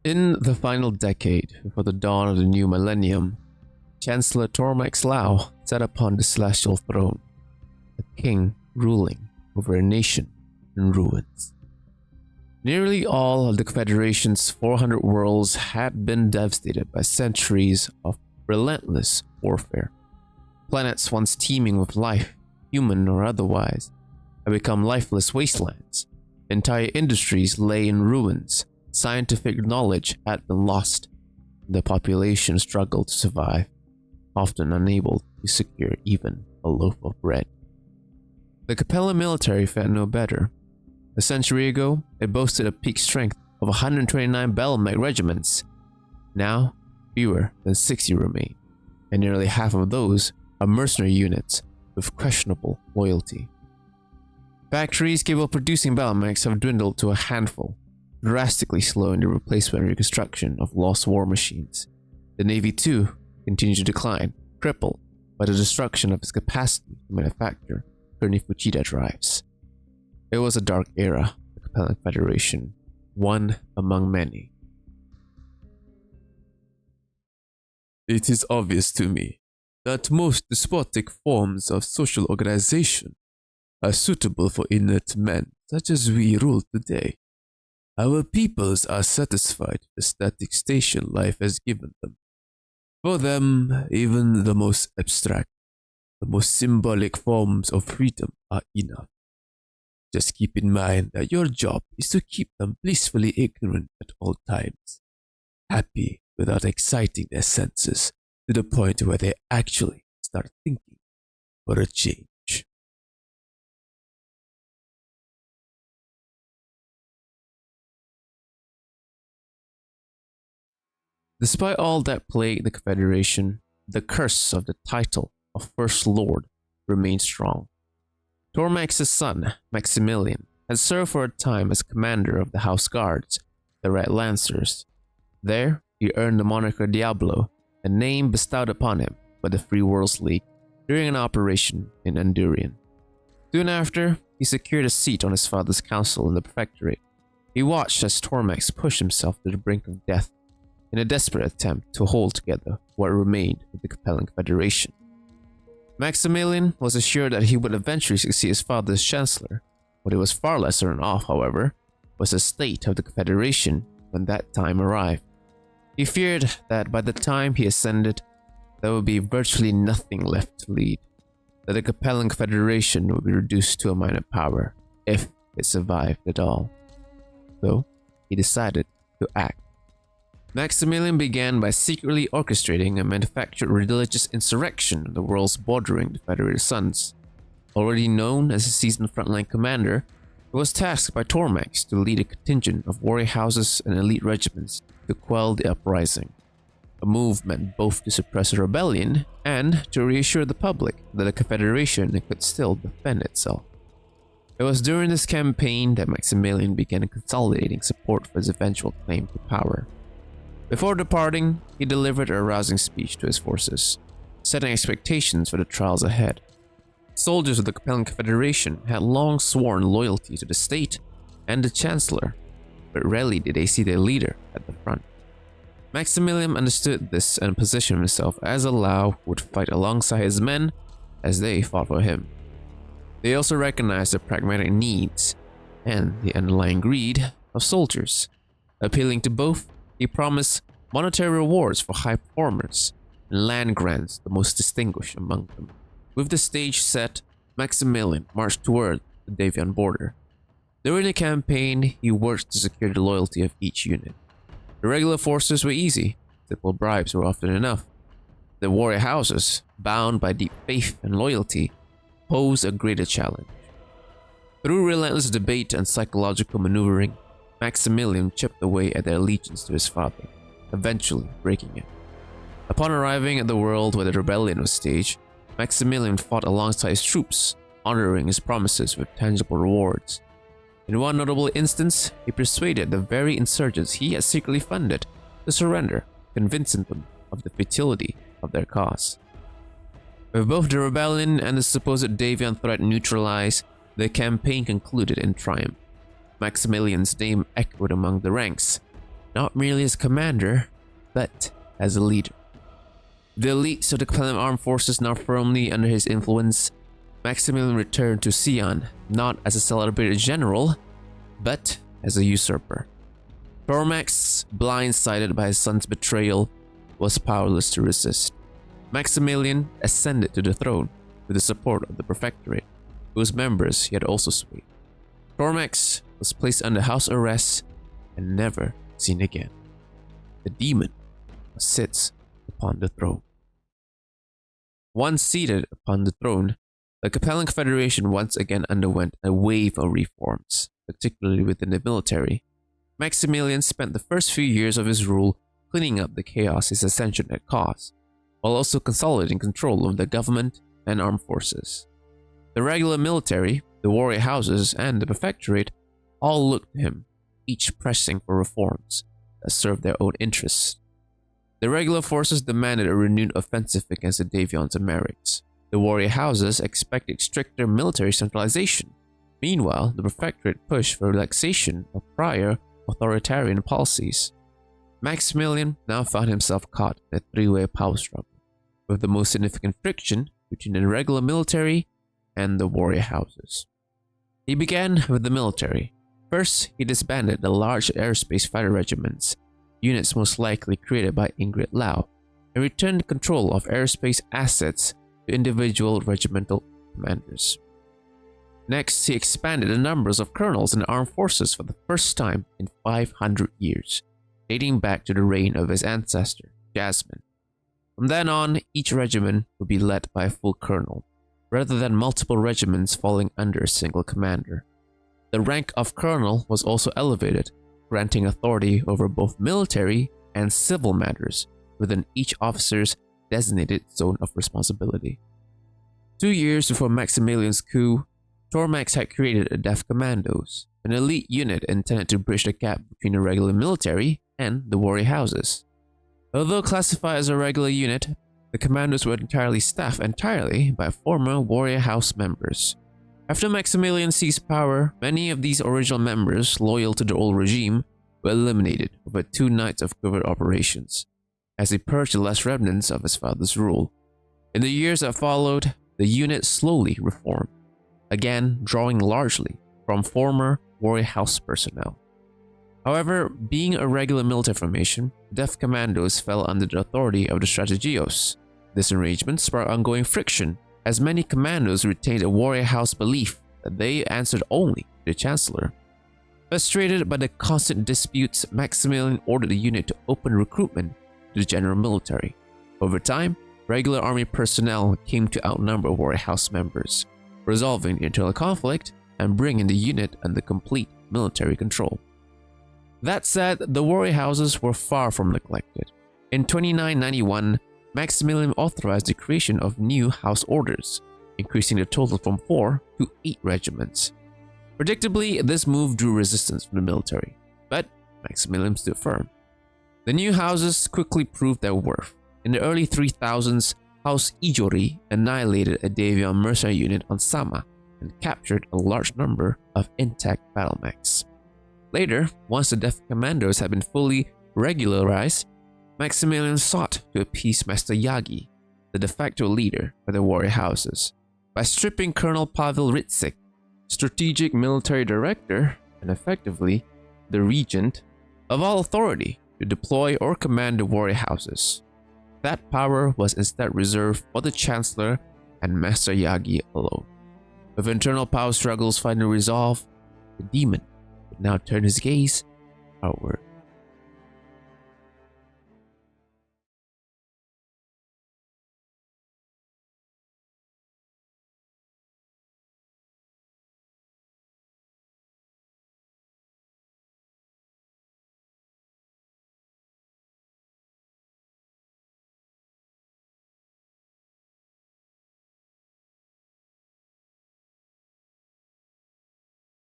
In the final decade before the dawn of the new millennium, Chancellor Tormax Lau sat upon the celestial throne, a king ruling over a nation in ruins. Nearly all of the Confederation's 400 worlds had been devastated by centuries of relentless warfare. Planets once teeming with life, human or otherwise, had become lifeless wastelands. Entire industries lay in ruins. Scientific knowledge had been lost. The population struggled to survive, often unable to secure even a loaf of bread. The Capellan military fared no better. A century ago, it boasted a peak strength of 129 Battletech regiments. Now, fewer than 60 remain, and nearly half of those are mercenary units with questionable loyalty. Factories capable of producing Battletechs have dwindled to a handful, drastically slowing the replacement and reconstruction of lost war machines. The Navy, too, continues to decline, crippled by the destruction of its capacity to manufacture Fuchida drives. It was a dark era of the Capellan Confederation, one among many. It is obvious to me that most despotic forms of social organization are suitable for inert men such as we rule today. Our peoples are satisfied with the static station life has given them. For them, even the most abstract, the most symbolic forms of freedom are enough. Just keep in mind that your job is to keep them blissfully ignorant at all times, happy without exciting their senses to the point where they actually start thinking for a change. Despite all that plagued the Confederation, the curse of the title of First Lord remained strong. Tormax's son, Maximilian, had served for a time as commander of the House Guards, the Red Lancers. There, he earned the moniker Diablo, a name bestowed upon him by the Free Worlds League during an operation in Andurian. Soon after, he secured a seat on his father's council in the Prefectorate. He watched as Tormax pushed himself to the brink of death in a desperate attempt to hold together what remained of the Capellan Confederation. Maximilian was assured that he would eventually succeed his father as Chancellor. What he was far less certain of, however, was the state of the Confederation when that time arrived. He feared that by the time he ascended, there would be virtually nothing left to lead, that the Capellan Confederation would be reduced to a minor power, if it survived at all. So, he decided to act. Maximilian began by secretly orchestrating a manufactured religious insurrection in the worlds bordering the Federated Suns. Already known as a seasoned frontline commander, he was tasked by Tormax to lead a contingent of warrior houses and elite regiments to quell the uprising. A move meant both to suppress a rebellion and to reassure the public that the Confederation could still defend itself. It was during this campaign that Maximilian began consolidating support for his eventual claim to power. Before departing, he delivered a rousing speech to his forces, setting expectations for the trials ahead. Soldiers of the Capellan Confederation had long sworn loyalty to the state and the Chancellor, but rarely did they see their leader at the front. Maximilian understood this and positioned himself as a Lao who would fight alongside his men as they fought for him. They also recognized the pragmatic needs and the underlying greed of soldiers. Appealing to both, he promised monetary rewards for high performers and land grants the most distinguished among them. With the stage set, Maximilian marched toward the Davian border. During the campaign, he worked to secure the loyalty of each unit. The regular forces were easy, simple bribes were often enough. The warrior houses, bound by deep faith and loyalty, posed a greater challenge. Through relentless debate and psychological maneuvering, Maximilian chipped away at their allegiance to his father, eventually breaking it. Upon arriving at the world where the rebellion was staged, Maximilian fought alongside his troops, honoring his promises with tangible rewards. In one notable instance, he persuaded the very insurgents he had secretly funded to surrender, convincing them of the futility of their cause. With both the rebellion and the supposed Davian threat neutralized, the campaign concluded in triumph. Maximilian's name echoed among the ranks. not merely as commander, but as a leader. The elites of the Capellan armed forces now firmly under his influence, Maximilian returned to Sion not as a celebrated general, but as a usurper. Tormax, blindsided by his son's betrayal, was powerless to resist. Maximilian ascended to the throne with the support of the Prefectorate, whose members he had also swayed. Tormax was placed under house arrest and never seen again. The demon sits upon the throne. Once seated upon the throne, the Capellan Confederation once again underwent a wave of reforms, particularly within the military. Maximilian spent the first few years of his rule cleaning up the chaos his ascension had caused, while also consolidating control of the government and armed forces. The regular military, the warrior houses, and the Prefectorate all looked to him, each pressing for reforms that served their own interests. The regular forces demanded a renewed offensive against the Davions and Marics. The warrior houses expected stricter military centralization. Meanwhile, the Prefectorate pushed for relaxation of prior authoritarian policies. Maximilian now found himself caught in a three-way power struggle, with the most significant friction between the regular military and the warrior houses. He began with the military. First, he disbanded the large aerospace fighter regiments, units most likely created by Ingrid Lau, and returned control of aerospace assets to individual regimental commanders. Next, he expanded the numbers of colonels in the armed forces for the first time in 500 years, dating back to the reign of his ancestor, Jasmine. From then on, each regiment would be led by a full colonel, rather than multiple regiments falling under a single commander. The rank of colonel was also elevated, granting authority over both military and civil matters within each officer's designated zone of responsibility. 2 years before Maximilian's coup, Tormax had created the Death Commandos, an elite unit intended to bridge the gap between the regular military and the warrior houses. Although classified as a regular unit, the commandos were entirely staffed by former warrior house members. After Maximilian seized power, many of these original members loyal to the old regime were eliminated over 2 nights of covert operations, as he purged the last remnants of his father's rule. In the years that followed, the unit slowly reformed, again drawing largely from former warrior house personnel. However, being a regular military formation, Death Commandos fell under the authority of the Strategios. This arrangement sparked ongoing friction, as many commandos retained a warrior house belief that they answered only to the Chancellor. Frustrated by the constant disputes, Maximilian ordered the unit to open recruitment to the general military. Over time, regular army personnel came to outnumber warrior house members, resolving the internal conflict and bringing the unit under complete military control. That said, the warrior houses were far from neglected. In 2991, Maximilian authorized the creation of new house orders, increasing the total from 4 to 8 regiments. Predictably, this move drew resistance from the military, but Maximilian stood firm. The new houses quickly proved their worth. In the early 3000s, House Ijori annihilated a Davion mercenary unit on Sama and captured a large number of intact battle mechs. Later, once the Death Commandos had been fully regularized, Maximilian sought to appease Master Yagi, the de facto leader of the warrior houses, by stripping Colonel Pavel Ritzik, strategic military director and effectively the regent, of all authority to deploy or command the warrior houses. That power was instead reserved for the Chancellor and Master Yagi alone. With internal power struggles finally resolved, the demon would now turn his gaze outward.